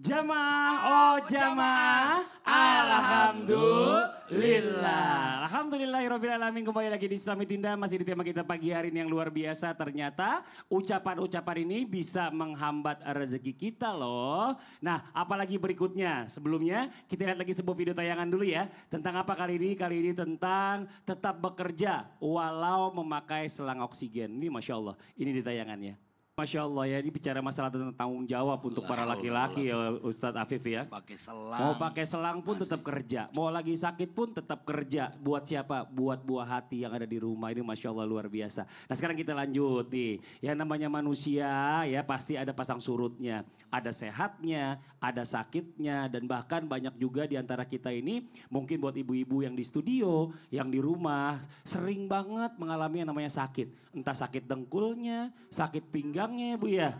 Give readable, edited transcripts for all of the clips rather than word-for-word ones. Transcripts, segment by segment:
Jamaah, oh jamaah, alhamdulillah. Alhamdulillahirrahmanirrahim, kembali lagi di Islami Tinda, masih di tema kita pagi hari ini yang luar biasa. Ternyata ucapan-ucapan ini bisa menghambat rezeki kita loh. Nah apalagi berikutnya, sebelumnya kita lihat lagi sebuah video tayangan dulu ya. Tentang apa kali ini? Kali ini tentang tetap bekerja walau memakai selang oksigen. Ini Masya Allah, ini di tayangannya. Masya Allah ya, ini bicara masalah tentang tanggung jawab untuk para laki-laki ya Ustadz Afif ya. Pakai selang. Mau pakai selang pun tetap kerja, mau lagi sakit pun tetap kerja. Buat siapa? Buat buah hati yang ada di rumah, ini Masya Allah luar biasa. Nah sekarang kita lanjut nih, yang namanya manusia ya pasti ada pasang surutnya. Ada sehatnya, ada sakitnya, dan bahkan banyak juga di antara kita ini, mungkin buat ibu-ibu yang di studio, yang di rumah, sering banget mengalami yang namanya sakit. Entah sakit dengkulnya, sakit pinggangnya Bu ya.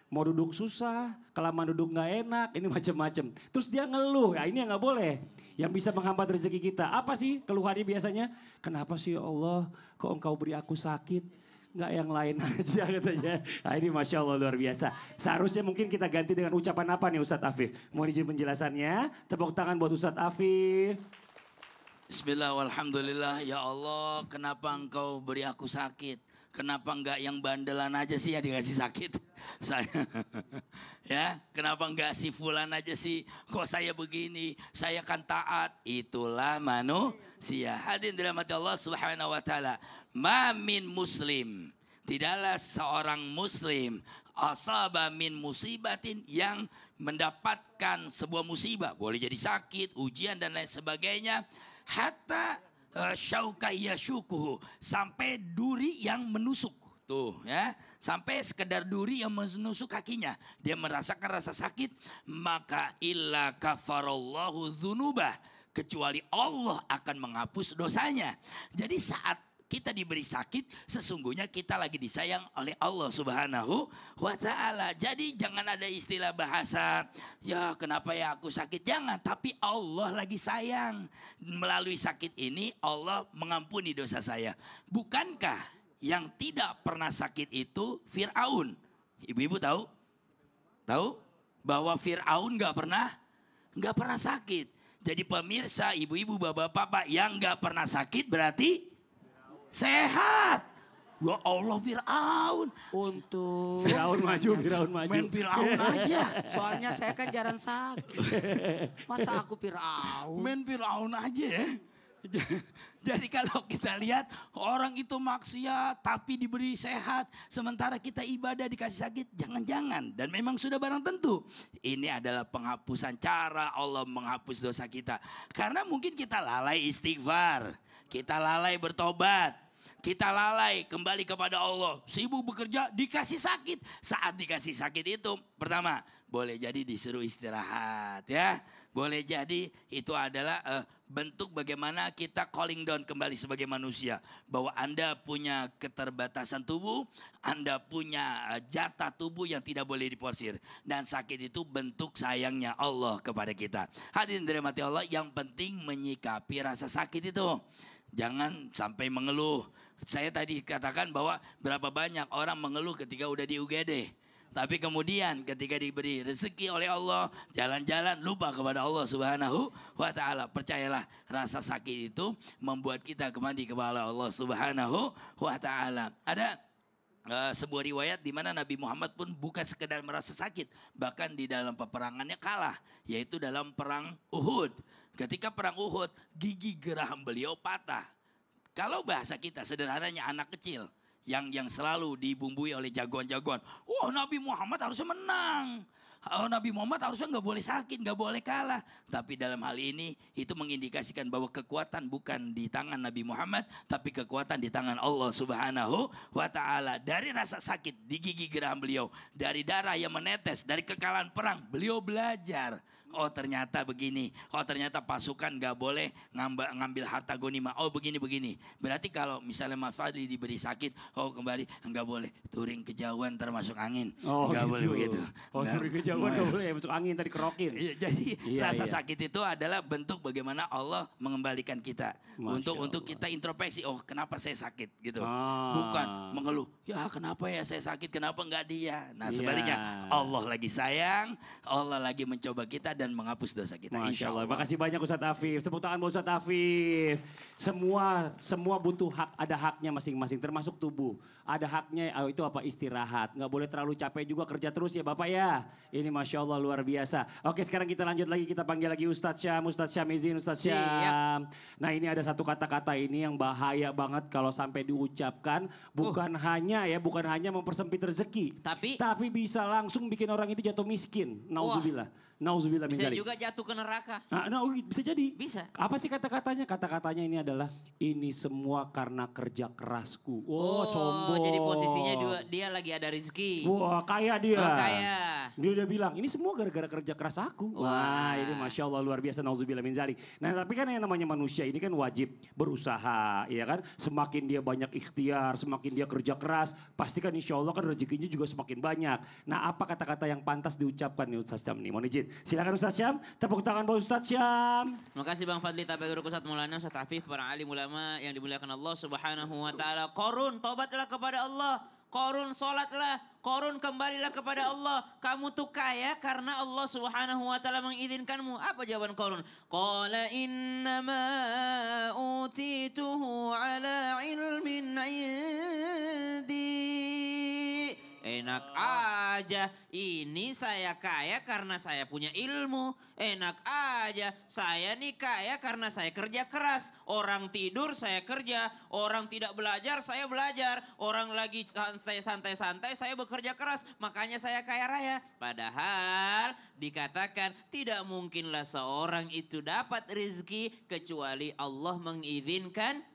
Mau duduk susah, kelamaan duduk gak enak, ini macam-macam. Terus dia ngeluh, ya ini yang gak boleh. Yang bisa menghambat rezeki kita. Apa sih keluhannya biasanya? Kenapa sih ya Allah kok engkau beri aku sakit? Nggak yang lain aja katanya. Nah ini Masya Allah luar biasa. Seharusnya mungkin kita ganti dengan ucapan apa nih Ustadz Afif? Mau izin penjelasannya? Tepuk tangan buat Ustadz Afif. Bismillah, walhamdulillah. Ya Allah, kenapa engkau beri aku sakit? Kenapa enggak yang bandelan aja sih yang dikasih sakit? Saya, ya, kenapa enggak si fulan aja sih? Kok saya begini? Saya kan taat. Itulah manusia. Hadirin dirahmati Allah Subhanahu wa taala. Ma min muslim. Tidaklah seorang muslim asaba min musibatin yang mendapatkan sebuah musibah. Boleh jadi sakit, ujian dan lain sebagainya. Hatta syauka yashukuhu, sampai duri yang menusuk tuh ya, sampai sekedar duri yang menusuk kakinya, dia merasakan rasa sakit, maka illa kafarallahu dzunubah, kecuali Allah akan menghapus dosanya. Jadi saat kita diberi sakit, sesungguhnya kita lagi disayang oleh Allah Subhanahu wa taala. Jadi jangan ada istilah bahasa, ya kenapa ya aku sakit, jangan. Tapi Allah lagi sayang. Melalui sakit ini Allah mengampuni dosa saya. Bukankah yang tidak pernah sakit itu Fir'aun? Ibu-ibu tahu? Tahu? Bahwa Fir'aun gak pernah sakit. Jadi pemirsa, ibu-ibu, bapak-bapak yang gak pernah sakit berarti sehat. Ya Allah, Fir'aun. Untuk Fir'aun maju. Main Fir'aun aja. soalnya saya kan jarang sakit. Masa aku Fir'aun? Main Fir'aun aja ya. Jadi kalau kita lihat orang itu maksiat tapi diberi sehat, sementara kita ibadah dikasih sakit, jangan-jangan. Dan memang sudah barang tentu. Ini adalah penghapusan, cara Allah menghapus dosa kita. Karena mungkin kita lalai istighfar, kita lalai bertobat, kita lalai kembali kepada Allah. Sibuk bekerja, dikasih sakit. Saat dikasih sakit itu, pertama, boleh jadi disuruh istirahat ya. Boleh jadi itu adalah bentuk bagaimana kita calling down kembali sebagai manusia. Bahwa Anda punya keterbatasan tubuh, Anda punya jatah tubuh yang tidak boleh diporsir. Dan sakit itu bentuk sayangnya Allah kepada kita. Hadirin dirahmati Allah, yang penting menyikapi rasa sakit itu. Jangan sampai mengeluh. Saya tadi katakan bahwa berapa banyak orang mengeluh ketika udah di UGD. Tapi kemudian ketika diberi rezeki oleh Allah, jalan-jalan lupa kepada Allah Subhanahu wa taala. Percayalah, rasa sakit itu membuat kita kembali kepada Allah Subhanahu wa taala. Ada sebuah riwayat di mana Nabi Muhammad pun bukan sekedar merasa sakit, bahkan di dalam peperangannya kalah, yaitu dalam perang Uhud. Ketika perang Uhud, gigi geraham beliau patah. Kalau bahasa kita sederhananya anak kecil yang selalu dibumbui oleh jagoan-jagoan. Oh, Nabi Muhammad harusnya menang. Oh, Nabi Muhammad harusnya nggak boleh sakit, nggak boleh kalah. Tapi dalam hal ini itu mengindikasikan bahwa kekuatan bukan di tangan Nabi Muhammad, tapi kekuatan di tangan Allah Subhanahu wa taala. Dari rasa sakit di gigi geraham beliau, dari darah yang menetes, dari kekalahan perang, beliau belajar Oh ternyata begini. Oh ternyata pasukan gak boleh ngambil harta ghanimah. Oh begini. Berarti kalau misalnya Mas Fadli diberi sakit, oh kembali nggak boleh. Touring kejauhan termasuk angin. Oh Nggak gitu. boleh begitu. Oh Nggak- touring kejauhan nggak boleh, masuk angin tadi kerokin. Iya, jadi Iya, rasa iya. sakit itu adalah bentuk bagaimana Allah mengembalikan kita Masya untuk Allah. kita introspeksi. Oh kenapa saya sakit gitu. Ah. Bukan mengeluh. Ya kenapa ya saya sakit? Kenapa nggak dia? Nah Iya. sebaliknya Allah lagi sayang, Allah lagi mencoba kita dan menghapus dosa kita. Masya Insya Allah. Allah. Makasih banyak Ustadz Afif. Tepuk tangan buat Ustadz Afif. Semua butuh hak, ada haknya masing-masing, termasuk tubuh. Ada haknya, itu apa, istirahat. Nggak boleh terlalu capek juga, kerja terus ya Bapak ya. Ini Masya Allah luar biasa. Oke sekarang kita lanjut lagi, kita panggil lagi Ustadz Syam izin Ustadz Syam. Nah ini ada satu kata-kata ini yang bahaya banget kalau sampai diucapkan. Bukan hanya mempersempit rezeki. Tapi bisa langsung bikin orang itu jatuh miskin. Nauzubillah. Nauzubillah min Bisa dzalik. juga jatuh ke neraka. Bisa jadi. Bisa. Apa sih kata-katanya? Kata-katanya ini adalah ini semua karena kerja kerasku. Oh, sombong. Jadi posisinya dia lagi ada rezeki. Wah, kaya dia. Oh, kaya. Dia udah bilang, ini semua gara-gara kerja keras aku. Wah, ini Masya Allah luar biasa. Nauzubillah min dzalik. Nah, tapi kan yang namanya manusia ini kan wajib berusaha, ya kan? Semakin dia banyak ikhtiar, semakin dia kerja keras, pasti kan insya Allah kan rezekinya juga semakin banyak. Nah, apa kata-kata yang pantas diucapkan nih Ustaz Syam nih? Mohon izin. Silakan Ustaz Syam, tepuk tangan buat Ustaz Syam. Terima kasih Bang Fadli, Tape Guru Ustaz Maulana, Ustaz Afif, para alim ulama yang dimuliakan Allah Subhanahu wa taala. Korun, tobatlah kepada Allah. Korun, salatlah. Korun, kembalilah kepada Allah. Kamu tuh kaya karena Allah Subhanahu wa taala mengizinkanmu. Apa jawaban Korun? Qala innama utituhu ala ilmin indi. Enak aja, ini saya kaya karena saya punya ilmu. Enak aja, saya nih kaya karena saya kerja keras. Orang tidur, saya kerja. Orang tidak belajar, saya belajar. Orang lagi santai-santai, saya bekerja keras. Makanya saya kaya raya. Padahal dikatakan tidak mungkinlah seorang itu dapat rezeki kecuali Allah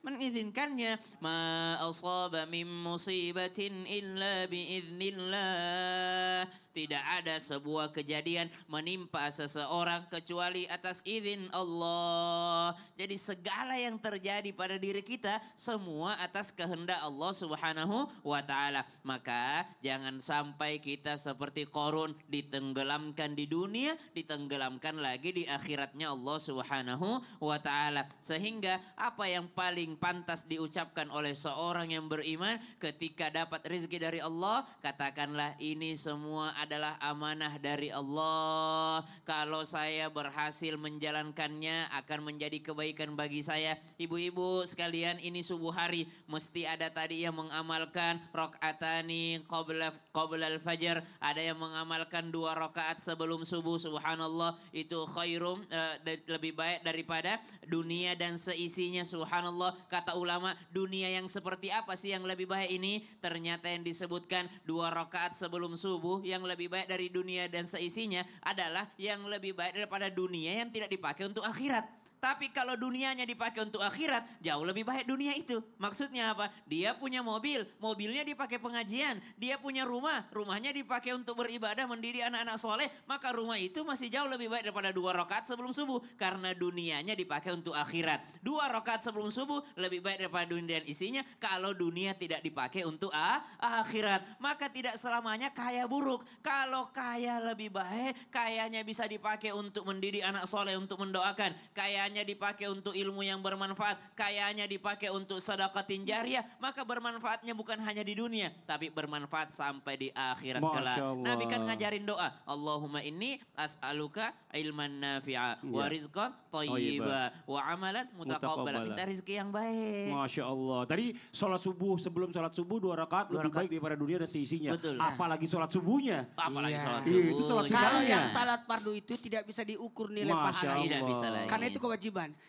mengizinkannya. Ma asaba min musibatin illa biiznillah. Tidak ada sebuah kejadian menimpa seseorang kecuali atas izin Allah. Jadi segala yang terjadi pada diri kita semua atas kehendak Allah Subhanahu wa taala. Maka jangan sampai kita seperti Qarun ditenggelamkan di dunia, ditenggelamkan lagi di akhiratnya Allah Subhanahu wa taala. Sehingga apa yang paling pantas diucapkan oleh seorang yang beriman ketika dapat rezeki dari Allah, katakanlah ini semua adalah amanah dari Allah. Kalau saya berhasil menjalankannya akan menjadi kebaikan bagi saya. Ibu-ibu sekalian, ini subuh hari mesti ada tadi yang mengamalkan rakaatani qabla al-fajr, ada yang mengamalkan 2 rakaat sebelum subuh. Subhanallah, itu khairum, lebih baik daripada dunia dan seisinya. Subhanallah, kata ulama, dunia yang seperti apa sih yang lebih baik ini? Ternyata yang disebutkan 2 rakaat sebelum subuh yang lebih baik dari dunia dan seisinya adalah yang lebih baik daripada dunia yang tidak dipakai untuk akhirat. Tapi kalau dunianya dipakai untuk akhirat, jauh lebih baik dunia itu. Maksudnya apa? Dia punya mobil, mobilnya dipakai pengajian. Dia punya rumah, rumahnya dipakai untuk beribadah, mendidik anak-anak soleh. Maka rumah itu masih jauh lebih baik daripada 2 rakaat sebelum subuh. Karena dunianya dipakai untuk akhirat. 2 rakaat sebelum subuh lebih baik daripada dunia dan isinya. Kalau dunia tidak dipakai untuk akhirat. Maka tidak selamanya kaya buruk. Kalau kaya lebih baik, kayanya bisa dipakai untuk mendidik anak soleh, untuk mendoakan. Kayanya dipakai untuk ilmu yang bermanfaat, kayanya dipakai untuk sedekatin jariyah, maka bermanfaatnya bukan hanya di dunia, tapi bermanfaat sampai di akhirat kelak. Nabi kan ngajarin doa, Allahumma inni as'aluka ilman nafi'a wa rizqan thayyiba wa amalan mutaqabbala. Minta rezeki yang baik. Masya Allah. Tadi sebelum sholat subuh 2 rakaat lebih baik daripada dunia dan seisinya. Betul. Apalagi sholat subuhnya. Apalagi sholat Iya, subuh. itu sholat subuh. Kalau Sunnahnya. yang salat fardu itu tidak bisa diukur nilai Masya pahalanya. Tidak bisa lagi. Karena itu kewajiban.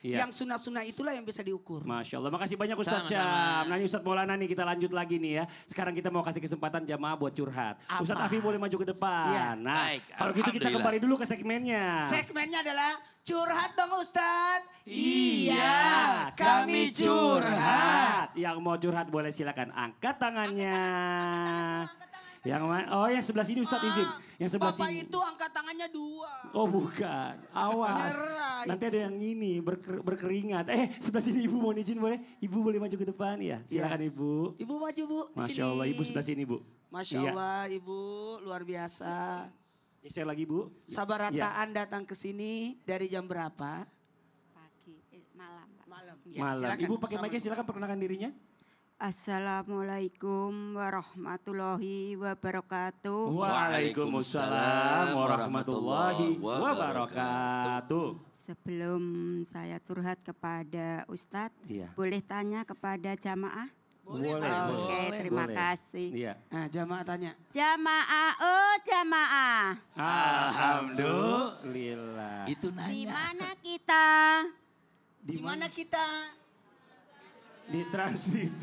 Iya. Yang sunnah-sunnah itulah yang bisa diukur. Masya Allah. Makasih banyak Ustaz Sama-sama. Syam. Nah ini Ustaz Maulana nih, kita lanjut lagi nih ya. Sekarang kita mau kasih kesempatan jamaah buat curhat. Apa? Ustaz Afi boleh maju ke depan. Iya. Nah Baik, kalau gitu kita Alhamdulillah. kembali dulu ke segmennya. Segmennya adalah curhat dong Ustadz. Iya, kami curhat. Yang mau curhat boleh silakan angkat tangannya. Yang mana? Oh yang sebelah sini Ustadz izin. Yang sebelah Bapak sini. itu angkat tangannya 2. Oh bukan, awas. Nyerah. Nanti ada yang ini berkeringat. Sebelah sini Ibu mau izin boleh? Ibu boleh maju ke depan ya? Silakan Ibu. Ibu maju Bu. Masya Allah Ibu sebelah sini Bu. Masya Iya. Allah Ibu luar biasa. Geser lagi Bu. Sabar Iya. rataan datang ke sini dari jam berapa? Pagi, malam Pak. Malam. Malam. Ibu pakai mic silakan perkenalkan dirinya. Assalamualaikum warahmatullahi wabarakatuh. Waalaikumsalam warahmatullahi wabarakatuh. Sebelum saya curhat kepada Ustadz, Iya. boleh tanya kepada jamaah? Boleh. Oke, terima Boleh. kasih. Iya. Nah jamaah tanya. Jamaah, oh jamaah, Alhamdulillah. Itu di nanya. mana kita? Di mana kita? Di Trans TV.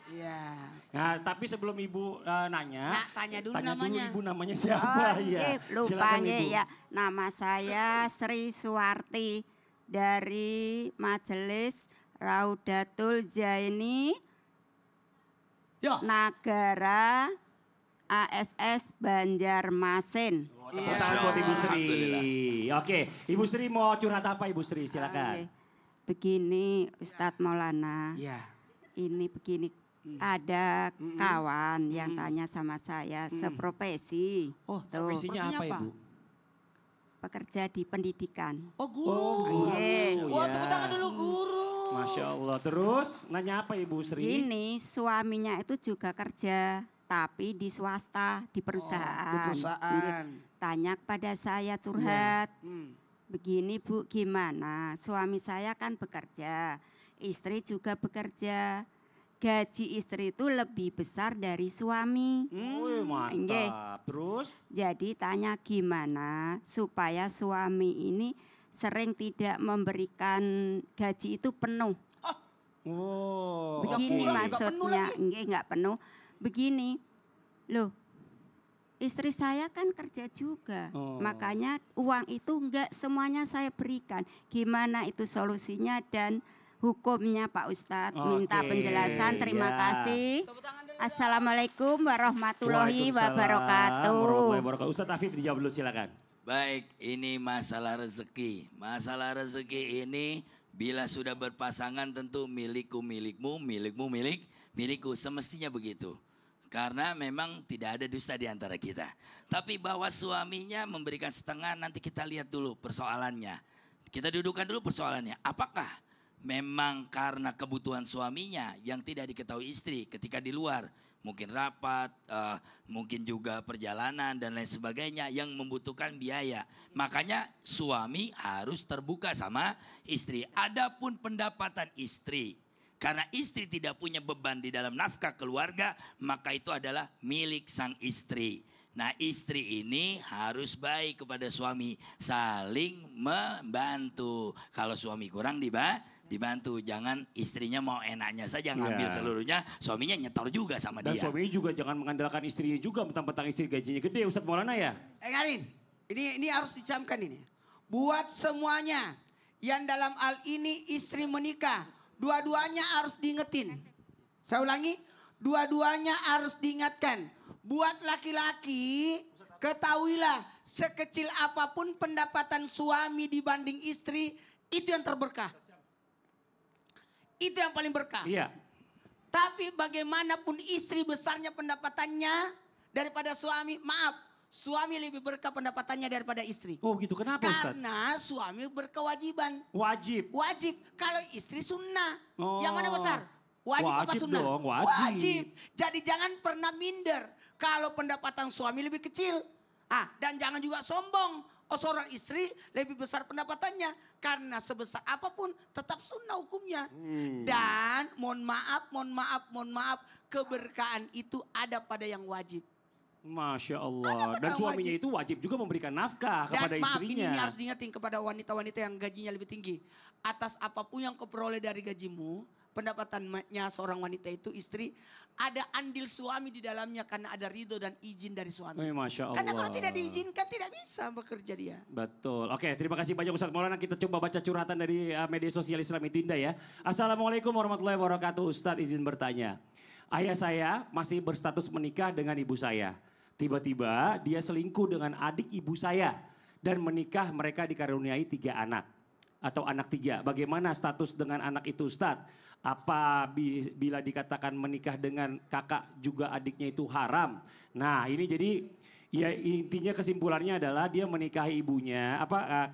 Iya. Nah, tapi sebelum Ibu nanya, Nah, tanya dulu tanya namanya. dulu Ibu namanya siapa ya? Lupa Silakan, nge, Ibu. ya. Nama saya Sri Suwarti dari Majelis Raudatul Zaini Yo. Nagara ASS Banjarmasin. Tepuk tangan buat Ibu Sri. Oke, Ibu Sri mau curhat apa Ibu Sri? Oke. Silakan. Begini Ustadz Maulana, Iya. ini begini. Ada kawan yang tanya sama saya seprofesi. Oh, Tuh, profesinya apa profesinya apa? Ibu? pekerja di pendidikan. Oh guru. Oh, Iya. Wah ya. tepuk tangan dulu guru. Masya Allah. Terus nanya apa Ibu Sri? Ini suaminya itu juga kerja, tapi di swasta, di perusahaan. Di perusahaan. Tanya kepada saya curhat. Hmm. Begini Bu, gimana? Suami saya kan bekerja, istri juga bekerja. Gaji istri itu lebih besar dari suami. Wih, Nggih. mantap. Terus? Jadi tanya gimana supaya suami ini sering tidak memberikan gaji itu penuh. Oh, Begini oke. maksudnya, nggak penuh. Begini, loh, istri saya kan kerja juga, Oh. makanya uang itu nggak semuanya saya berikan. Gimana itu solusinya dan hukumnya Pak Ustadz? Minta Oke, penjelasan. Terima ya. kasih. Tepuk tangan dulu. Assalamualaikum warahmatullahi Waalaikumsalam wabarakatuh. warahmatullahi wabarakatuh. Ustadz Afif dijawab dulu silakan. Baik, ini masalah rezeki. Masalah rezeki ini bila sudah berpasangan tentu milikku milikmu, milikmu milikku. Semestinya begitu. Karena memang tidak ada dusta di antara kita. Tapi bahwa suaminya memberikan setengah nanti kita lihat dulu persoalannya. Kita dudukkan dulu persoalannya. Apakah memang karena kebutuhan suaminya yang tidak diketahui istri ketika di luar. Mungkin rapat, mungkin juga perjalanan dan lain sebagainya yang membutuhkan biaya. Makanya suami harus terbuka sama istri. Adapun pendapatan istri, karena istri tidak punya beban di dalam nafkah keluarga, maka itu adalah milik sang istri. Nah istri ini harus baik kepada suami, saling membantu. Kalau suami kurang dibantu, jangan istrinya mau enaknya saja ngambil Iya. seluruhnya, suaminya nyetor juga sama Dan dia. suaminya juga jangan mengandalkan istrinya juga, mentang-mentang istri gajinya gede Ustadz Maulana ya. Karin, ini harus dicamkan ini. Buat semuanya yang dalam hal ini istri menikah, dua-duanya harus diingetin. Saya ulangi, dua-duanya harus diingatkan. Buat laki-laki, ketahuilah sekecil apapun pendapatan suami dibanding istri, itu yang terberkah. Itu yang paling berkah. Iya. Tapi bagaimanapun istri besarnya pendapatannya daripada suami, maaf, suami lebih berkah pendapatannya daripada istri. Oh gitu, kenapa Ustadz? Karena suami berkewajiban. Wajib. Wajib. Kalau istri sunnah. Oh. Yang mana besar? Wajib apa Wajib sunnah? dong, wajib. Jadi jangan pernah minder kalau pendapatan suami lebih kecil. Dan jangan juga sombong. Seorang istri lebih besar pendapatannya. Karena sebesar apapun tetap sunnah hukumnya. Dan mohon maaf. Keberkahan itu ada pada yang wajib. Masya Allah. Dan yang suaminya wajib. itu wajib juga memberikan nafkah kepada Dan maaf istrinya. ini harus diingetin kepada wanita-wanita yang gajinya lebih tinggi. Atas apapun yang kau peroleh dari gajimu, pendapatannya seorang wanita itu istri, ada andil suami di dalamnya karena ada ridho dan izin dari suami. Masya Allah. Karena kalau tidak diizinkan tidak bisa bekerja dia. Betul. Oke, terima kasih banyak Ustadz Maulana. Kita coba baca curhatan dari media sosial Islam itu indah ya. Assalamualaikum warahmatullahi wabarakatuh. Ustadz izin bertanya. ayah saya masih berstatus menikah dengan ibu saya. Tiba-tiba dia selingkuh dengan adik ibu saya. Dan menikah mereka dikaruniai 3 anak. Atau anak 3. Bagaimana status dengan anak itu Ustadz? Apa bila dikatakan menikah dengan kakak juga adiknya itu haram? Nah ini jadi ya intinya kesimpulannya adalah dia menikahi ibunya,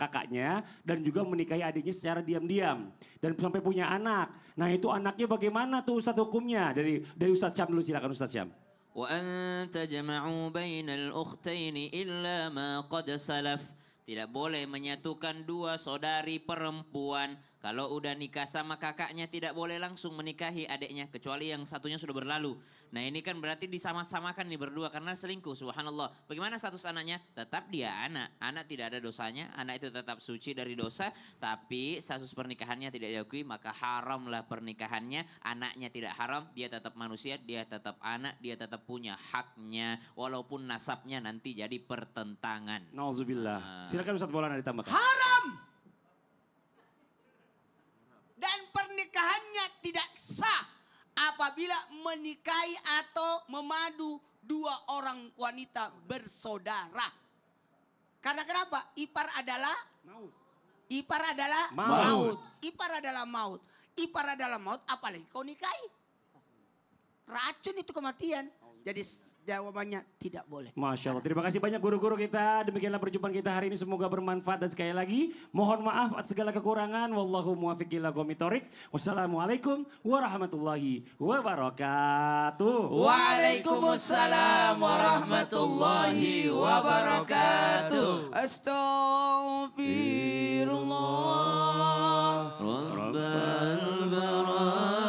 kakaknya dan juga menikahi adiknya secara diam-diam. Dan sampai punya anak. Nah itu anaknya bagaimana tuh Ustadz hukumnya? Dari Ustadz Syam dulu, silakan Ustadz Syam. وأن تجمعوا بين الأختين إلا ما قد سلف. Tidak boleh menyatukan 2 saudari perempuan. Kalau udah nikah sama kakaknya tidak boleh langsung menikahi adiknya. Kecuali yang satunya sudah berlalu. Nah ini kan berarti disama-samakan nih berdua karena selingkuh, subhanallah. Bagaimana status anaknya? Tetap dia anak. Anak tidak ada dosanya, anak itu tetap suci dari dosa. Tapi status pernikahannya tidak diakui, maka haramlah pernikahannya. Anaknya tidak haram, dia tetap manusia, dia tetap anak, dia tetap punya haknya. Walaupun nasabnya nanti jadi pertentangan. Nauzubillah. Silakan Ustadz Maulana ditambahkan. Haram. Dan pernikahannya tidak sah apabila menikahi atau memadu 2 orang wanita bersaudara. Karena kenapa? Ipar adalah maut. Ipar adalah maut. Ipar adalah maut. Ipar adalah maut, apalagi kau nikahi. Racun itu kematian. Jadi jawabannya tidak boleh. Masya Allah. Terima kasih banyak guru-guru kita. Demikianlah perjumpaan kita hari ini. Semoga bermanfaat. Dan sekali lagi mohon maaf atas segala kekurangan. Wallahu muwaffiq ila aqwamit thoriq. Wassalamualaikum warahmatullahi wabarakatuh. Waalaikumsalam warahmatullahi wabarakatuh. Astaghfirullah. Rabbal baraya.